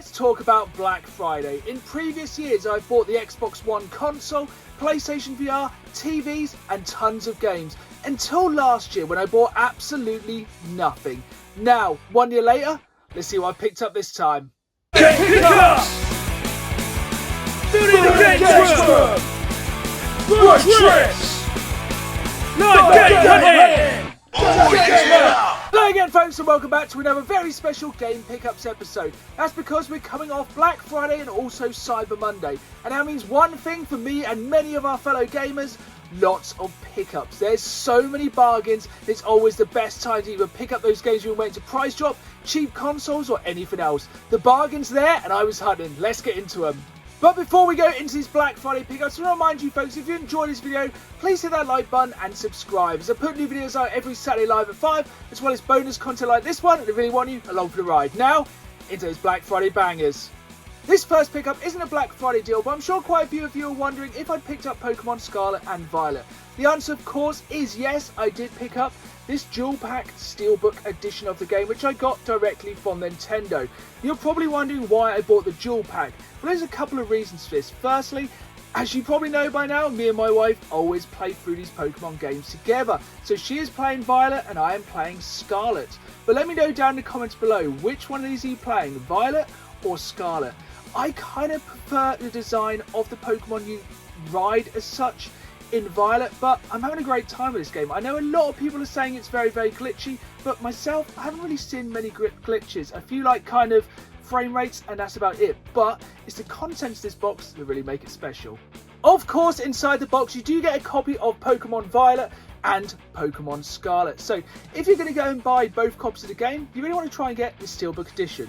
let's talk about Black Friday. In previous years, I've bought the Xbox One console, PlayStation VR, TVs, and tons of games. Until last year when I bought absolutely nothing. Now, 1 year later, let's see what I've picked up this time. Game Pickups! Through the game room! Road trips! Live game hunting! Hello again folks and welcome back to another very special Game Pickups episode. That's because we're coming off Black Friday and also Cyber Monday. And that means one thing for me and many of our fellow gamers: lots of pickups. There's so many bargains. It's always the best time to either pick up those games you've been waiting to price drop, cheap consoles, or anything else. The bargain's there and I was hunting. Let's get into them. But before we go into these Black Friday pickups, I want to remind you folks, if you enjoyed this video, please hit that like button and subscribe, as I put new videos out every Saturday live at 5, as well as bonus content like this one, and I really want you along for the ride. Now, into those Black Friday bangers. This first pickup isn't a Black Friday deal, but I'm sure quite a few of you are wondering if I'd picked up Pokémon Scarlet and Violet. The answer, of course, is yes, I did pick up this dual pack steelbook edition of the game, which I got directly from Nintendo. You're probably wondering why I bought the dual pack. Well, there's a couple of reasons for this. Firstly, as you probably know by now, me and my wife always play through these Pokemon games together. So she is playing Violet and I am playing Scarlet. But let me know down in the comments below, which one of these are you playing, Violet or Scarlet? I kind of prefer the design of the Pokemon you ride as such in Violet, but I'm having a great time with this game. I know a lot of people are saying it's very, very glitchy, but myself, I haven't really seen many glitches. A few like kind of frame rates, and that's about it. But it's the contents of this box that really make it special. Of course, inside the box, you do get a copy of Pokemon Violet and Pokemon Scarlet. So if you're going to go and buy both copies of the game, you really want to try and get the Steelbook edition.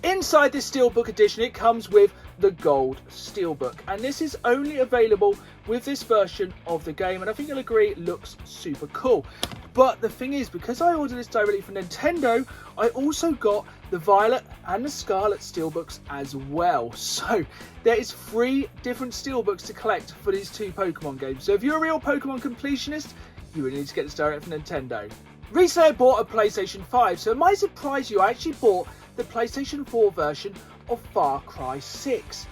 Inside this Steelbook edition, it comes with the Gold Steelbook, and this is only available with this version of the game, and I think you'll agree it looks super cool. But the thing is, because I ordered this directly from Nintendo, I also got the Violet and the Scarlet Steelbooks as well. So there is 3 different Steelbooks to collect for these 2 Pokemon games. So if you're a real Pokemon completionist, you really need to get this direct from Nintendo. Recently I bought a PlayStation 5, so it might surprise you, I actually bought the PlayStation 4 version of Far Cry 6.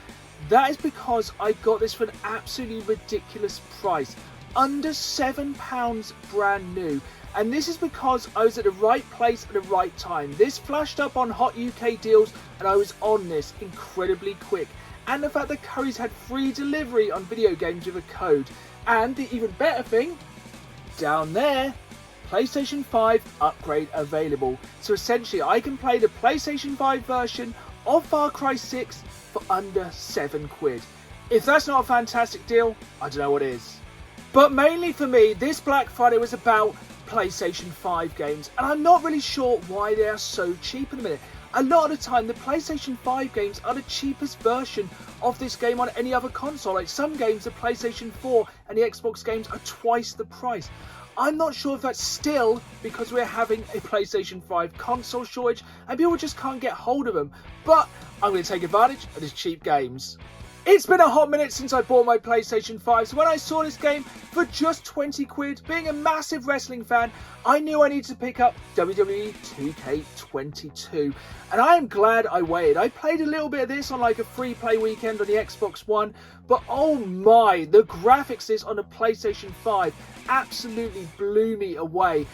That is because I got this for an absolutely ridiculous price, under £7 brand new. And this is because I was at the right place at the right time. This flashed up on Hot UK deals and I was on this incredibly quick. And the fact that Curry's had free delivery on video games with a code. And the even better thing, down there, PlayStation 5 upgrade available. So essentially I can play the PlayStation 5 version of Far Cry 6 for under £7. If that's not a fantastic deal, I don't know what is. But mainly for me, this Black Friday was about PlayStation 5 games, and I'm not really sure why they are so cheap in a minute. A lot of the time, the PlayStation 5 games are the cheapest version of this game on any other console. Like some games, the PlayStation 4 and the Xbox games are twice the price. I'm not sure if that's still because we're having a PlayStation 5 console shortage and people just can't get hold of them, but I'm going to take advantage of these cheap games. It's been a hot minute since I bought my PlayStation 5, so when I saw this game for just £20, being a massive wrestling fan, I knew I needed to pick up WWE 2K22. And I am glad I waited. I played a little bit of this on like a free play weekend on the Xbox One, but oh my, the graphics this on the PlayStation 5 absolutely blew me away.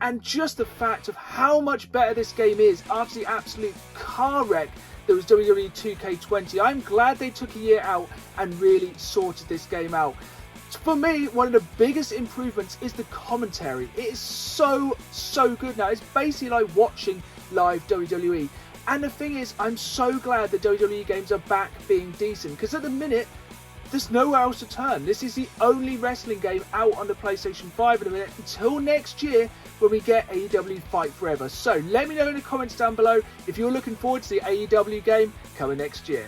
And just the fact of how much better this game is after the absolute car wreck that was WWE 2K20. I'm glad they took a year out and really sorted this game out. For me, one of the biggest improvements is the commentary. It is so good now. It's basically like watching live WWE. And the thing is, I'm so glad the WWE games are back being decent, because at the minute, there's nowhere else to turn. This is the only wrestling game out on the PlayStation 5 in a minute until next year when we get AEW Fight Forever. So let me know in the comments down below if you're looking forward to the AEW game coming next year.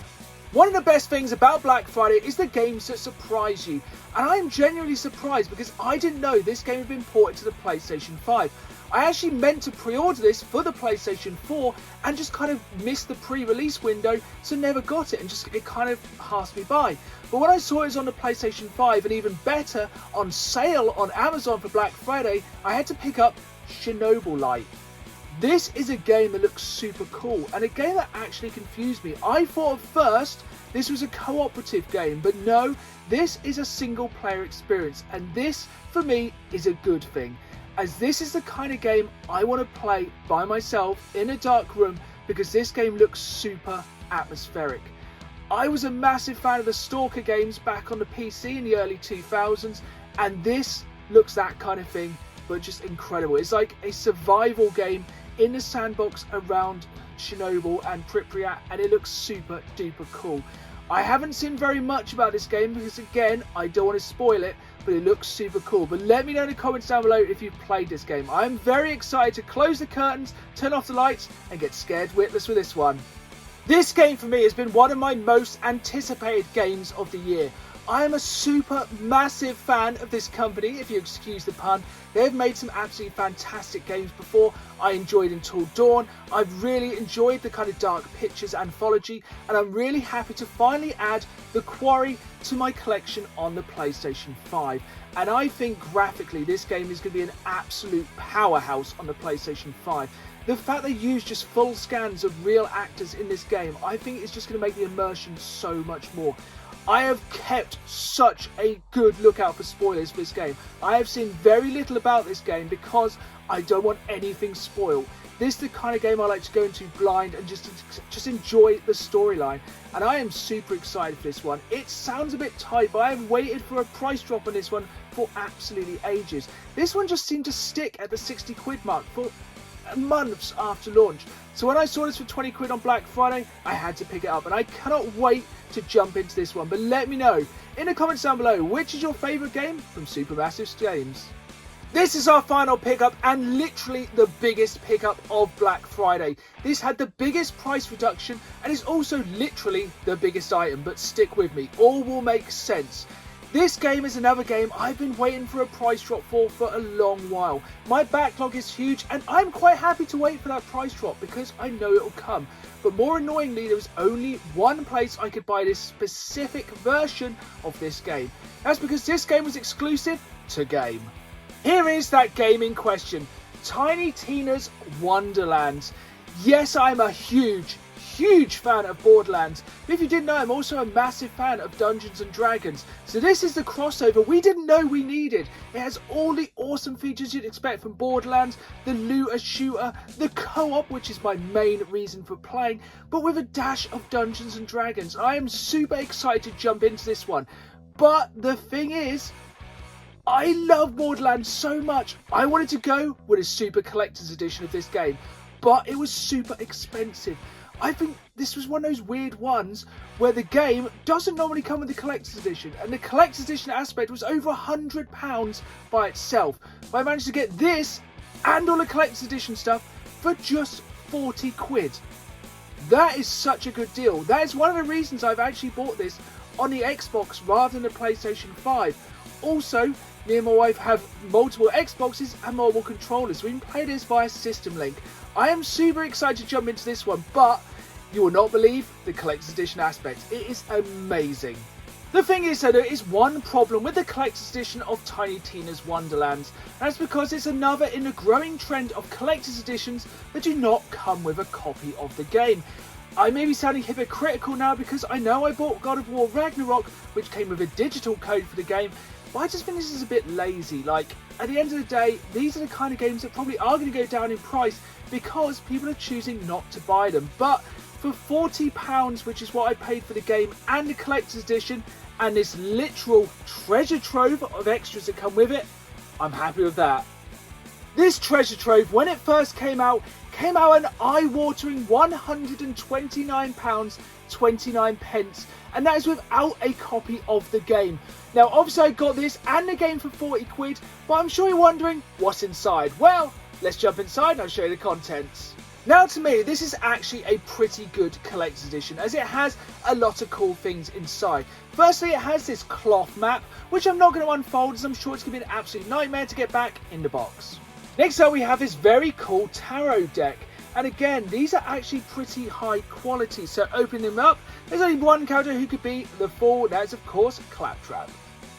One of the best things about Black Friday is the games that surprise you. And I am genuinely surprised because I didn't know this game had been ported to the PlayStation 5. I actually meant to pre-order this for the PlayStation 4 and just kind of missed the pre-release window, so never got it, and it kind of passed me by. But when I saw it was on the PlayStation 5 and even better on sale on Amazon for Black Friday, I had to pick up Chernobylite. This is a game that looks super cool and a game that actually confused me. I thought at first this was a cooperative game, but no, this is a single player experience, and this for me is a good thing, as this is the kind of game I want to play by myself in a dark room because this game looks super atmospheric. I was a massive fan of the Stalker games back on the PC in the early 2000s, and this looks that kind of thing, but just incredible. It's like a survival game in the sandbox around Chernobyl and Pripyat, and it looks super duper cool. I haven't seen very much about this game because, again, I don't want to spoil it, but it looks super cool. But let me know in the comments down below if you've played this game. I'm very excited to close the curtains, turn off the lights, and get scared witless with this one. This game for me has been one of my most anticipated games of the year. I am a super massive fan of this company, if you excuse the pun. They've made some absolutely fantastic games before. I enjoyed Until Dawn. I've really enjoyed the kind of dark pictures anthology, and I'm really happy to finally add the Quarry to my collection on the PlayStation 5. And I think graphically this game is going to be an absolute powerhouse on the PlayStation 5. The fact they use just full scans of real actors in this game, I think is just going to make the immersion so much more. I have kept such a good lookout for spoilers for this game. I have seen very little about this game because I don't want anything spoiled. This is the kind of game I like to go into blind and just enjoy the storyline. And I am super excited for this one. It sounds a bit tight, but I have waited for a price drop on this one for absolutely ages. This one just seemed to stick at the 60 quid mark for months after launch. So when I saw this for 20 quid on Black Friday, I had to pick it up, and I cannot wait to jump into this one. But let me know in the comments down below, which is your favourite game from Supermassive Games. This is our final pickup, and literally the biggest pickup of Black Friday. This had the biggest price reduction and is also literally the biggest item, but stick with me, all will make sense. This game is another game I've been waiting for a price drop for a long while. My backlog is huge, and I'm quite happy to wait for that price drop because I know it will come. But more annoyingly, there was only one place I could buy this specific version of this game. That's because this game was exclusive to Game. Here is that game in question, Tiny Tina's Wonderlands. Yes, I'm a huge fan of Borderlands, but if you didn't know, I'm also a massive fan of Dungeons and Dragons. So this is the crossover we didn't know we needed. It has all the awesome features you'd expect from Borderlands, the looter shooter, the co-op, which is my main reason for playing, but with a dash of Dungeons and Dragons. I am super excited to jump into this one. But the thing is, I love Borderlands so much, I wanted to go with a super collector's edition of this game, but it was super expensive. I think this was one of those weird ones where the game doesn't normally come with the collector's edition, and the collector's edition aspect was over £100 by itself. But I managed to get this and all the collector's edition stuff for just 40 quid. That is such a good deal. That is one of the reasons I've actually bought this on the Xbox rather than the PlayStation 5. Also, me and my wife have multiple Xboxes and mobile controllers, so we can play this via System Link. I am super excited to jump into this one, but you will not believe the collector's edition aspect. It is amazing. The thing is, though, there is one problem with the collector's edition of Tiny Tina's Wonderlands, and that's because it's another in the growing trend of collector's editions that do not come with a copy of the game. I may be sounding hypocritical now because I know I bought God of War Ragnarok, which came with a digital code for the game, but I just think this is a bit lazy. Like, at the end of the day, these are the kind of games that probably are going to go down in price because people are choosing not to buy them. But for £40, which is what I paid for the game and the collector's edition, and this literal treasure trove of extras that come with it, I'm happy with that. This treasure trove, when it first came out an eye-watering £129.29, and that is without a copy of the game. Now, obviously I got this and the game for 40 quid, but I'm sure you're wondering what's inside. Well, let's jump inside and I'll show you the contents. Now, to me, this is actually a pretty good collector's edition, as it has a lot of cool things inside. Firstly, it has this cloth map, which I'm not going to unfold, as I'm sure it's going to be an absolute nightmare to get back in the box. Next up, we have this very cool tarot deck. And again, these are actually pretty high quality, so opening them up, there's only one character who could be the fool, that is of course Claptrap.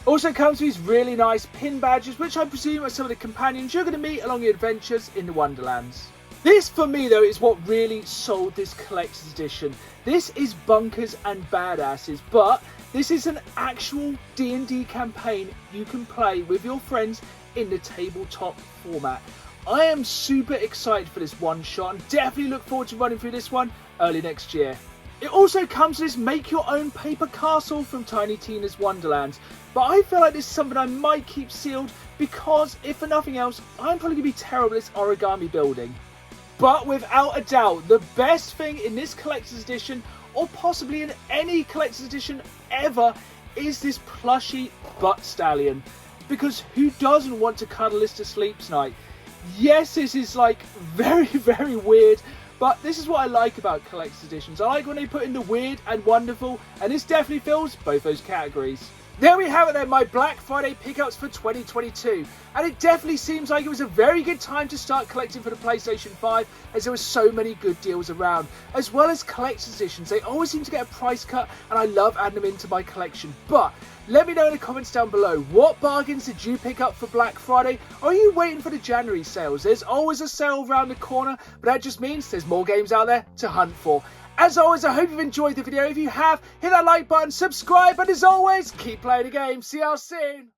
Also comes with these really nice pin badges, which I presume are some of the companions you're going to meet along your adventures in the Wonderlands. This, for me, though, is what really sold this collector's edition. This is bunkers and badasses, but this is an actual D&D campaign you can play with your friends in the tabletop format. I am super excited for this one shot and definitely look forward to running through this one early next year. It also comes with this make your own paper castle from Tiny Tina's Wonderlands, but I feel like this is something I might keep sealed because, if for nothing else, I'm probably going to be terrible at this origami building. But without a doubt, the best thing in this collector's edition, or possibly in any collector's edition ever, is this plushy butt stallion. Because who doesn't want to cuddle this to sleep tonight? Yes, this is like very, very weird, but this is what I like about collector's editions. I like when they put in the weird and wonderful, and this definitely fills both those categories. There we have it then, my Black Friday pickups for 2022. And it definitely seems like it was a very good time to start collecting for the PlayStation 5, as there were so many good deals around. As well as collector's editions, they always seem to get a price cut, and I love adding them into my collection. But let me know in the comments down below, what bargains did you pick up for Black Friday? Or are you waiting for the January sales? There's always a sale around the corner, but that just means there's more games out there to hunt for. As always, I hope you've enjoyed the video. If you have, hit that like button, subscribe, and as always, keep playing the game. See y'all soon.